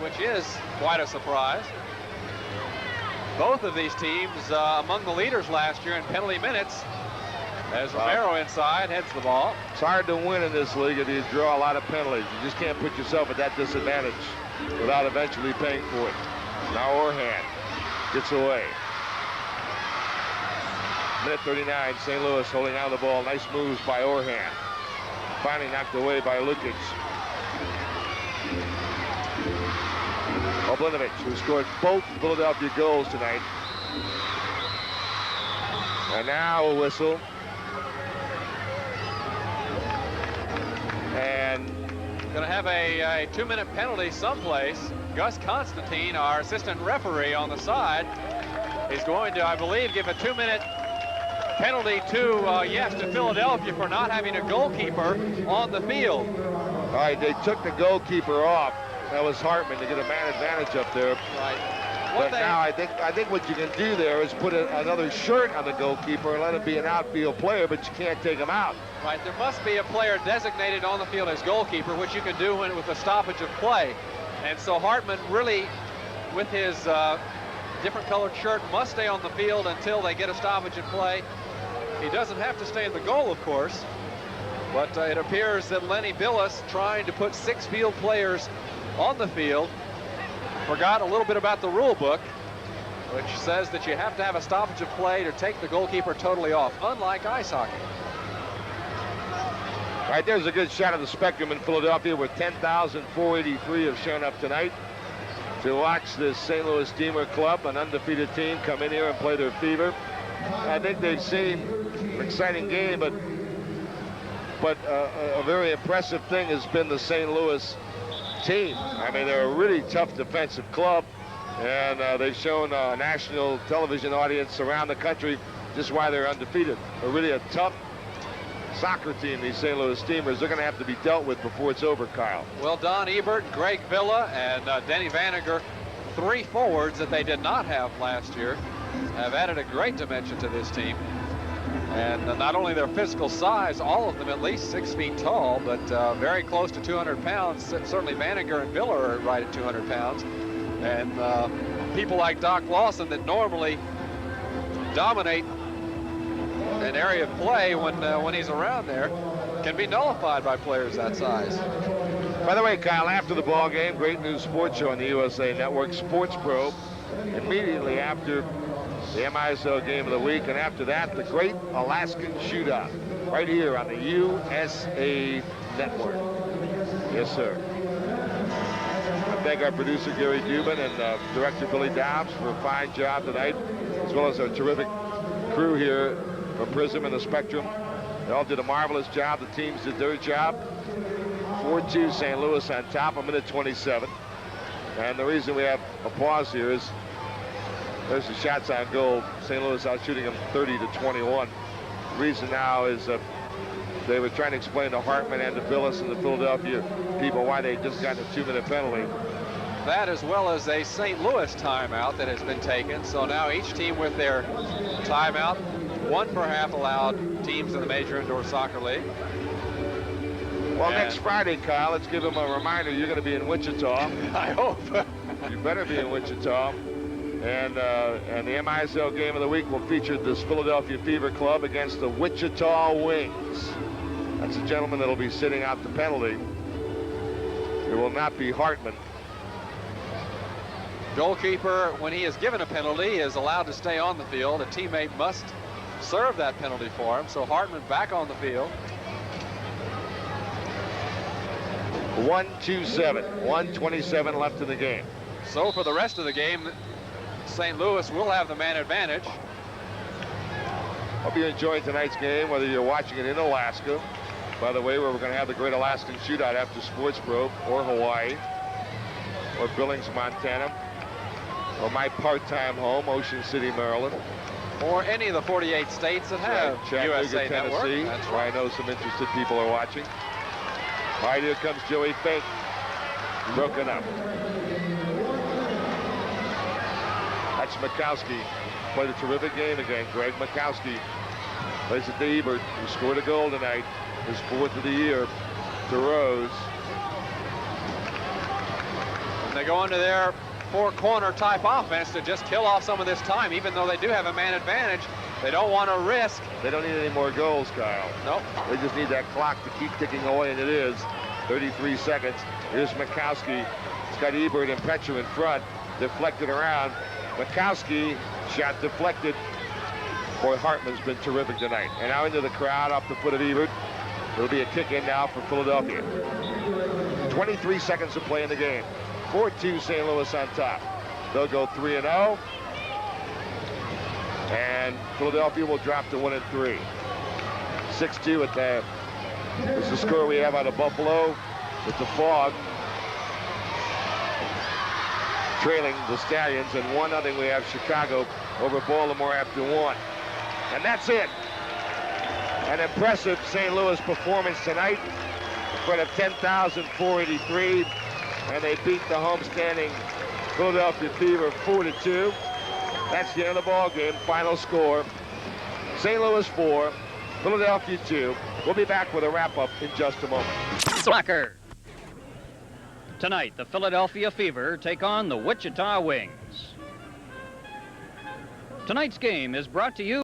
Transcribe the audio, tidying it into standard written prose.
which is quite a surprise. Both of these teams among the leaders last year in penalty minutes. As Romero inside heads the ball. It's hard to win in this league if you draw a lot of penalties. You just can't put yourself at that disadvantage without eventually paying for it. Now Orhan gets away. Minute 39, St. Louis holding on the ball. Nice moves by Orhan. Finally knocked away by Lukic. Oblinovic, who scored both Philadelphia goals tonight. And now a whistle. And going to have a 2-minute penalty someplace. Gus Constantine, our assistant referee on the side, is going to, I believe, give a 2-minute penalty to Philadelphia for not having a goalkeeper on the field. All right, they took the goalkeeper off. That was Hartman to get a man advantage up there. Right. But now I think what you can do there is put another shirt on the goalkeeper and let him be an outfield player, but you can't take him out. Right, there must be a player designated on the field as goalkeeper, which you can do with a stoppage of play. And so Hartman really, with his different colored shirt, must stay on the field until they get a stoppage of play. He doesn't have to stay in the goal, of course, but it appears that Lenny Billis, trying to put 6 field players on the field, forgot a little bit about the rule book, which says that you have to have a stoppage of play to take the goalkeeper totally off, unlike ice hockey. All right, there's a good shot of the Spectrum in Philadelphia, where 10,483 have shown up tonight to watch this St. Louis Steamer Club, an undefeated team, come in here and play their fever. I think they've seen an exciting game, but a very impressive thing has been the St. Louis team. I mean, they're a really tough defensive club, and they've shown a national television audience around the country just why they're undefeated. They're really a tough soccer team, these St. Louis Steamers. They're going to have to be dealt with before it's over, Kyle. Well, Don Ebert, Greg Villa, and Denny Vanager, 3 forwards that they did not have last year, have added a great dimension to this team. And not only their physical size, all of them at least 6 feet tall, but very close to 200 pounds. Certainly Vanager and Villa are right at 200 pounds. And people like Doc Lawson that normally dominate an area of play when he's around there can be nullified by players that size. By the way, Kyle, after the ball game, great news sports show on the USA Network, Sports Pro, immediately after the MISL game of the week, and after that, the Great Alaskan Shootout, right here on the USA Network. Yes, sir. I thank our producer, Gary Dubin, and director, Billy Dobbs, for a fine job tonight, as well as our terrific crew here from Prism and the Spectrum. They all did a marvelous job. The teams did their job. 4-2 St. Louis on top, a minute 27. And the reason we have a pause here is there's the shots on goal. St. Louis out shooting them 30-21. The reason now is they were trying to explain to Hartman and to Billis and the Philadelphia people why they just got a 2-minute penalty. That, as well as a St. Louis timeout that has been taken. So now each team with their timeout, 1 per half allowed teams in the Major Indoor Soccer League. Well, next Friday, Kyle, let's give them a reminder. You're going to be in Wichita. I hope. You better be in Wichita. And the MISL game of the week will feature this Philadelphia Fever Club against the Wichita Wings. That's a gentleman that'll be sitting out the penalty. It will not be Hartman. Goalkeeper, when he is given a penalty, is allowed to stay on the field. A teammate must serve that penalty for him. So Hartman back on the field. 1-2-7, 1:27 left in the game. So for the rest of the game, St. Louis will have the man advantage. Hope you enjoyed tonight's game, whether you're watching it in Alaska, by the way, where we're going to have the Great Alaskan Shootout after Sports Pro, or Hawaii, or Billings, Montana, or my part-time home, Ocean City, Maryland. Or any of the 48 states that have USA Network. Tennessee, that's where I know some interested people are watching. All right, here comes Joey Fink. Broken up. That's Mikowski. Played a terrific game again. Greg Mikowski plays it to Ebert, who scored a goal tonight. His 4th of the year to Rose. And they go into their four-corner type offense to just kill off some of this time, even though they do have a man advantage. They don't want to risk. They don't need any more goals, Kyle. Nope. They just need that clock to keep ticking away, and it is. 33 seconds. Here's Mikowski. He's got Ebert and Petcher in front. Deflected around. Mikowski, shot deflected. Boy, Hartman's been terrific tonight. And now into the crowd off the foot of Ebert. It'll be a kick in now for Philadelphia. 23 seconds to play in the game. 4-2 St. Louis on top. They'll go 3-0. And Philadelphia will drop to 1-3. 6-2 at the. This is the score we have out of Buffalo with the fog. Trailing the Stallions, and 1-0 we have Chicago over Baltimore after 1. And that's it. An impressive St. Louis performance tonight in front of 10,483, and they beat the homestanding Philadelphia Fever 4-2. That's the end of the ball game. Final score: St. Louis 4, Philadelphia 2. We'll be back with a wrap-up in just a moment. Soccer. Tonight, the Philadelphia Fever take on the Wichita Wings. Tonight's game is brought to you